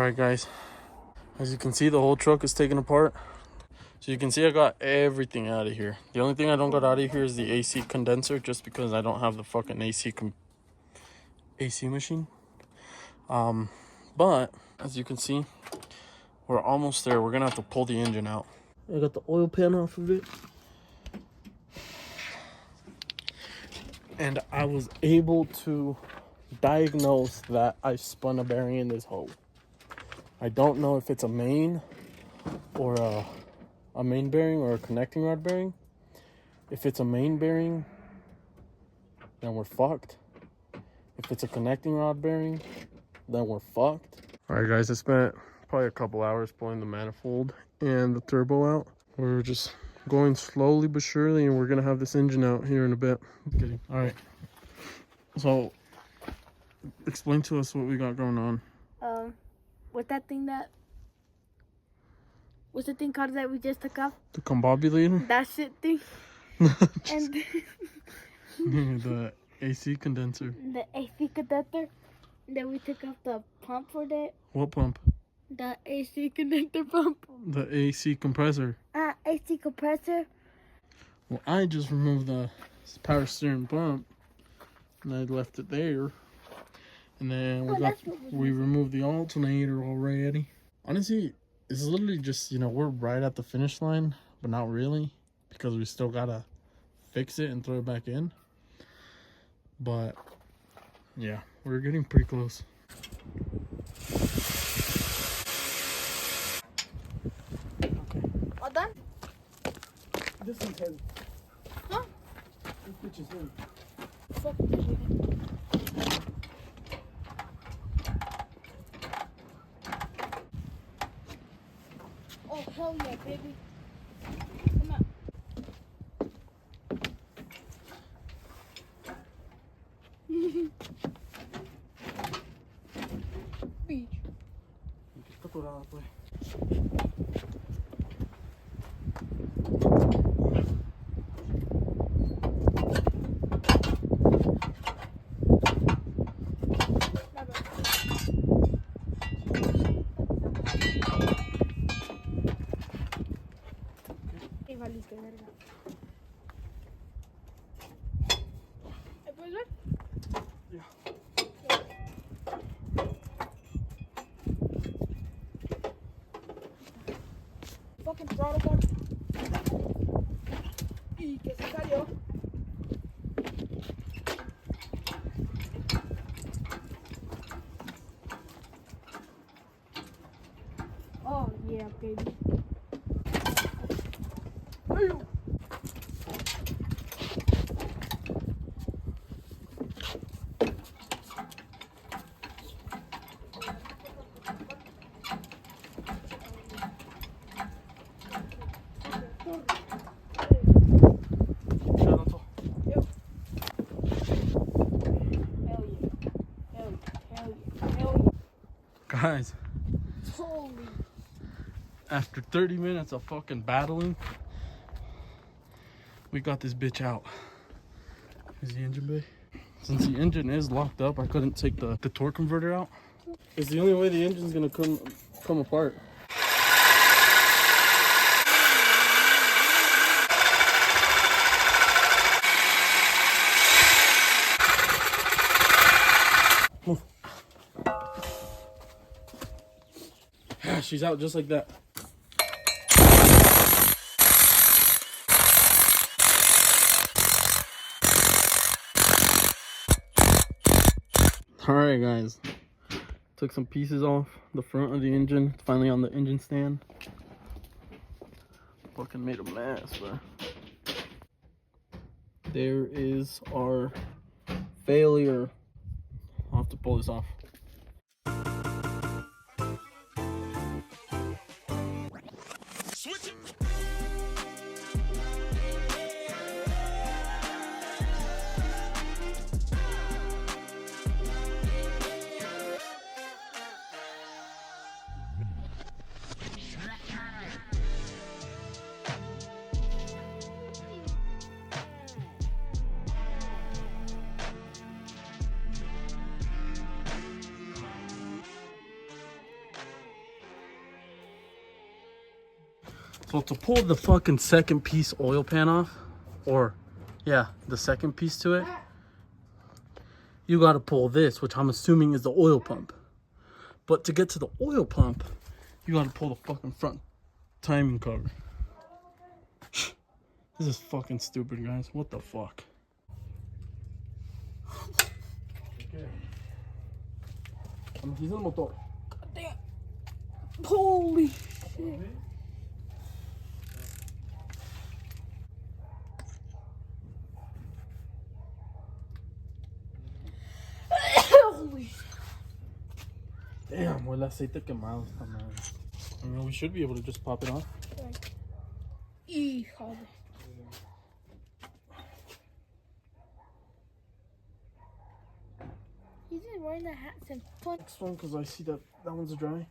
Alright guys, as you can see, the whole truck is taken apart. So you can see I got everything out of here. The only thing I don't got out of here is the AC condenser, just because I don't have the fucking AC machine. But as you can see, we're almost there. We're gonna have to pull the engine out. I got the oil pan off of it. And I was able to diagnose that I spun a bearing in this hole. I don't know if it's a main or a main bearing or a connecting rod bearing. If it's a main bearing, then we're fucked. If it's a connecting rod bearing, then we're fucked. All right guys, I spent probably a couple hours pulling the manifold and the turbo out. We're just going slowly but surely, and we're gonna have this engine out here in a bit. I'm kidding. All right, so explain to us what we got going on. What's the thing called that we just took off? The combobulator? That shit thing. And the AC condenser. The AC condenser. Then we took off the pump for that. What pump? The AC condenser pump. The AC compressor. AC compressor. Well, I just removed the power steering pump, and I left it there. And then we removed the alternator already. Honestly, it's literally just, we're right at the finish line, but not really, because we still gotta fix it and throw it back in. But yeah, we're getting pretty close. Okay. All done? This one's heavy. Huh? This bitch is heavy. Fuck. Oh, hell yeah, baby. Come on. Beach. Valiste, verga. ¿Puedes ver? Yeah. Fucking throttle bar. Y que se salió. Oh yeah, baby. Guys, Holy. after 30 minutes of fucking battling, we got this bitch out. Here's the engine bay. Since the engine is locked up, I couldn't take the torque converter out. It's the only way the engine's gonna come apart. Move. She's out just like that. Alright guys, took some pieces off the front of the engine. It's finally on the engine stand. Fucking made a mess, bro. There is our failure. I'll have to pull this off. So to pull the fucking second piece oil pan off, or yeah, the second piece to it, you gotta pull this, which I'm assuming is the oil pump. But to get to the oil pump, you gotta pull the fucking front timing cover. This is fucking stupid, guys. What the fuck? Okay. Amortiza el motor. Damn. Holy shit. Holy shit. Damn, huele aceite quemado esta madre. I mean, we should be able to just pop it off. Híjole. He's been wearing that hat since 20. Next one, because I see that one's dry.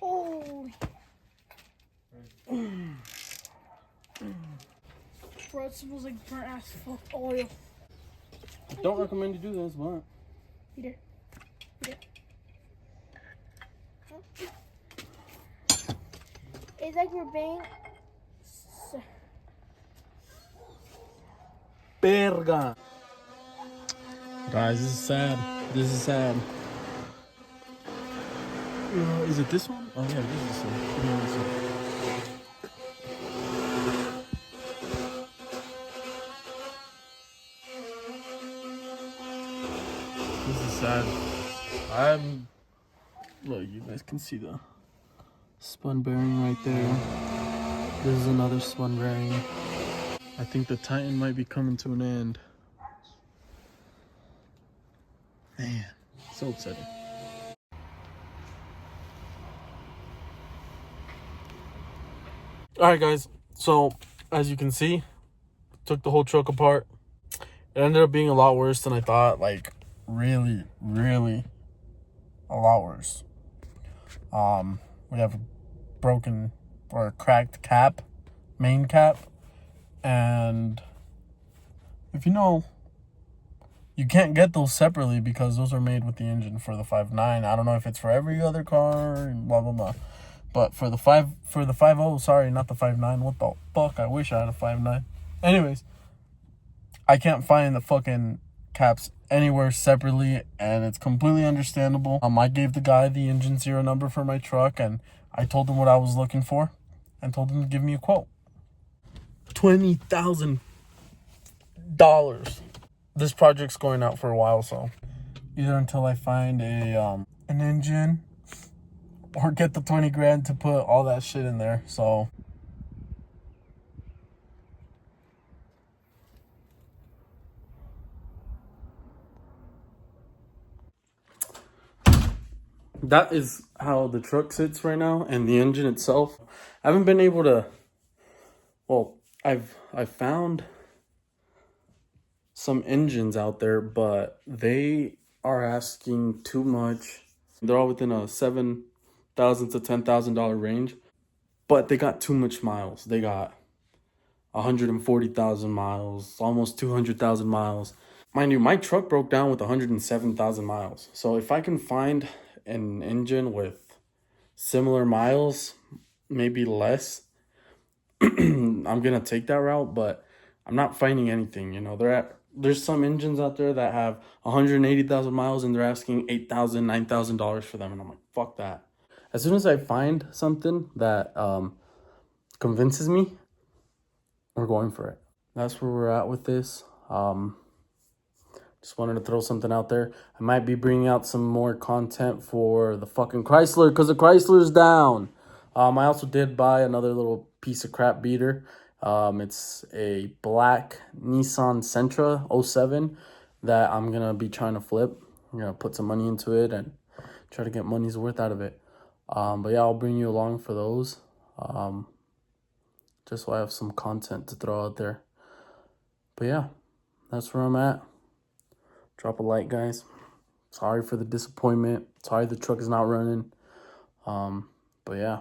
Holy. Bro, it smells like burnt ass fuck oil. I don't recommend you do this, but You did. You did. It's like we're being. Verga. Guys, this is sad. This is sad. Is it this one? Oh yeah, this is this one. Give me this one. This is sad. Look, you guys can see the spun bearing right there. This is another spun bearing. I think the Titan might be coming to an end. Man, so upsetting. Alright guys, so as you can see, took the whole truck apart. It ended up being a lot worse than I thought. Like really, really a lot worse. We have a broken or a cracked cap, main cap. And if you know, you can't get those separately because those are made with the engine for the 5.9. I don't know if it's for every other car and blah blah blah. But for the 5.0, sorry, not the 5.9. What the fuck? I wish I had a 5.9. Anyways, I can't find the fucking caps anywhere separately, and it's completely understandable. I gave the guy the engine serial number for my truck, and I told him what I was looking for, and told him to give me a quote. $20,000. This project's going out for a while, so either until I find an engine or get the 20 grand to put all that shit in there. So that is how the truck sits right now, and the engine itself. I haven't been able to. Well, I've found some engines out there, but they are asking too much. They're all within a $7,000 to $10,000 range, but they got too much miles. They got 140,000 miles, almost 200,000 miles. Mind you, my truck broke down with 107,000 miles. So if I can find an engine with similar miles, maybe less, I'm gonna take that route. But I'm not finding anything. You know, there's some engines out there that have 180,000 miles and they're asking $8,000, $9,000 for them, and I'm like, fuck that. As soon as I find something that convinces me, we're going for it. That's where we're at with this. Just wanted to throw something out there. I might be bringing out some more content for the fucking Chrysler, because the Chrysler's down. I also did buy another little piece of crap beater. It's a black Nissan Sentra 07 that I'm going to be trying to flip. I'm going to put some money into it and try to get money's worth out of it. But yeah, I'll bring you along for those. Just so I have some content to throw out there. But yeah, that's where I'm at. Drop a like, guys. Sorry for the disappointment. Sorry the truck is not running. But yeah.